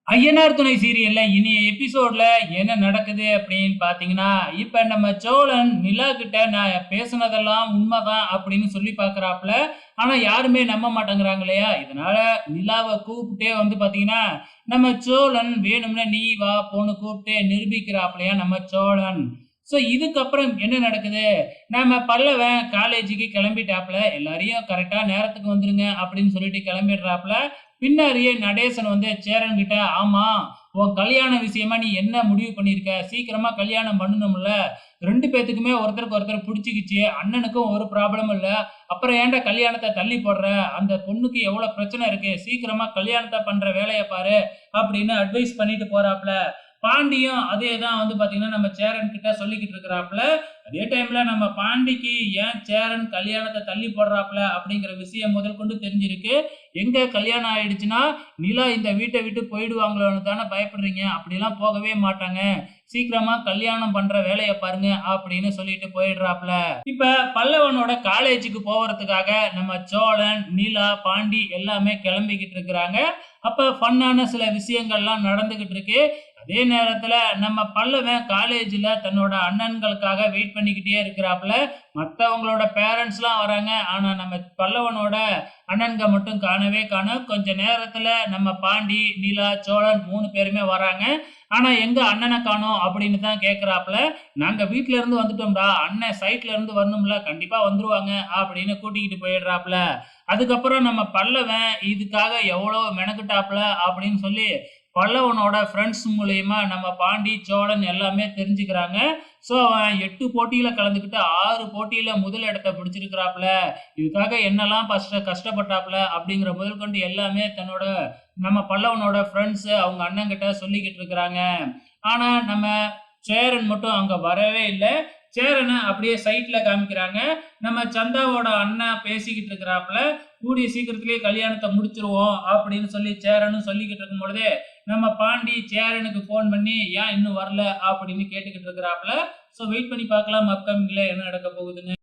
ஐயனார் துணை சீரியல்ல இனி எபிசோட்ல என்ன நடக்குது அப்படின்னு பாத்தீங்கன்னா, இப்ப நம்ம சோழன் நிலா கிட்ட நான் பேசுனதெல்லாம் உண்மைதான் அப்படின்னு சொல்லி பாக்குறாப்புல. ஆனா யாருமே நம்ப மாட்டேங்கிறாங்க இல்லையா? இதனால நிலாவ கூப்பிட்டே வந்து பாத்தீங்கன்னா, நம்ம சோழன் வேணும்னே நீ வா போன்னு கூப்பிட்டு நிரூபிக்கிறாப்புலயா நம்ம சோழன். இதுக்கப்புறம் என்ன நடக்குது? நம்ம பல்லவன் காலேஜுக்கு கிளம்பிட்டாப்புல. எல்லாரையும் கரெக்ட்டா நேரத்துக்கு வந்துருங்க அப்படின்னு சொல்லிட்டு கிளம்பிடுறாப்புல. பின்னாடியே நடேசன் வந்து சேரன் கிட்ட, "ஆமா, உன் கல்யாண விஷயமா நீ என்ன முடிவு பண்ணியிருக்க? சீக்கிரமா கல்யாணம் பண்ணணும்ல. 2 பேத்துக்குமே ஒருத்தருக்கு ஒருத்தர் புடிச்சுக்கிச்சு. அண்ணனுக்கும் ஒரு ப்ராப்ளமும் இல்ல. அப்புறம் ஏன்டா கல்யாணத்த தள்ளி போடுற? அந்த பொண்ணுக்கு எவ்வளோ பிரச்சனை இருக்கு. சீக்கிரமா கல்யாணத்த பண்ற வேலைய பாரு" அப்படின்னு அட்வைஸ் பண்ணிட்டு போறாப்புல. பாண்டியும் அதே தான் வந்து பார்த்தீங்கன்னா, நம்ம சேரன் கிட்ட சொல்லிக்கிட்டு இருக்கிறாப்புல. அதே டைம்ல நம்ம பாண்டிக்கு ஏன் சேரன் கல்யாணத்த தள்ளி போடுறாப்புல அப்படிங்கிற விஷயம் முதற்கொண்டு தெரிஞ்சிருக்கு. எங்க கல்யாணம் ஆயிடுச்சுன்னா, நிலா இந்த வீட்ட விட்டு போயிடுவாங்களோன்னு தானே பயப்படுறீங்க. அப்படிலாம் போகவே மாட்டாங்க. சீக்கிரமா கல்யாணம் பண்ற வேலைய பாருங்க அப்படின்னு சொல்லிட்டு போயிடுறாப்புல. இப்ப பல்லவனோட காலேஜுக்கு போவறதுக்காக நம்ம சோழன், நிலா, பாண்டி எல்லாமே கிளம்பிக்கிட்டு இருக்கிறாங்க. அப்ப ஃபன்னான சில விஷயங்கள்லாம் நடந்துகிட்டு இருக்கு. அதே நேரத்துல நம்ம பல்லவன் காலேஜ்ல தன்னோட அண்ணன்களுக்காக வெயிட் பண்ணிக்கிட்டே இருக்கிறாப்புல. மத்தவங்களோட பேரண்ட்ஸ்லாம் வராங்க. ஆனா நம்ம பல்லவனோட அண்ணன்க மட்டும் காணவே காணோம். கொஞ்ச நேரத்துல நம்ம பாண்டி, நிலா, சோழன் 3 பேருமே வராங்க. ஆனா எங்க அண்ணன காணோம் அப்படின்னு தான் கேட்கிறாப்புல. நாங்க வீட்ல இருந்து வந்துட்டோம்டா. அண்ணன் சைட்ல இருந்து வரணும்ல. கண்டிப்பா வந்துருவாங்க அப்படின்னு கூட்டிக்கிட்டு போயிடுறாப்புல. அதுக்கப்புறம் நம்ம பல்லவன் இதுக்காக எவ்வளோ மெனக்கிட்டாப்புல அப்படின்னு சொல்லி பல்லவனோட ஃப்ரெண்ட்ஸ் மூலியமா நம்ம பாண்டி, சோழன் எல்லாமே தெரிஞ்சுக்கிறாங்க. அவன் 8 போட்டியில கலந்துக்கிட்டு 6 போட்டியில முதல் இடத்த பிடிச்சிருக்கிறாப்புல. இதுக்காக என்னெல்லாம் கஷ்டப்பட்டாப்புல அப்படிங்கிற முதல் கொண்டு எல்லாமே தன்னோட நம்ம பல்லவனோட ஃப்ரெண்ட்ஸ் அவங்க அண்ணன்கிட்ட சொல்லிக்கிட்டு இருக்கிறாங்க. ஆனா நம்ம சேரன் மட்டும் அங்க வரவே இல்ல. சேரன அப்படியே சைட்ல காமிக்கிறாங்க. நம்ம சந்தாவோட அண்ணன் பேசிக்கிட்டு இருக்கிறாப்புல. கூடிய சீக்கிரத்திலேயே கல்யாணத்த முடிச்சுருவோம் அப்படின்னு சொல்லி சேரனும் சொல்லிக்கிட்டு இருக்கும் பொழுதே, நம்ம பாண்டி சேரனுக்கு ஃபோன் பண்ணி, "ஏன் இன்னும் வரல?" அப்படின்னு கேட்டுக்கிட்டு இருக்கிறாப்புல. வெயிட் பண்ணி பார்க்கலாம் அப்கமிங்ல என்ன நடக்க போகுதுன்னு.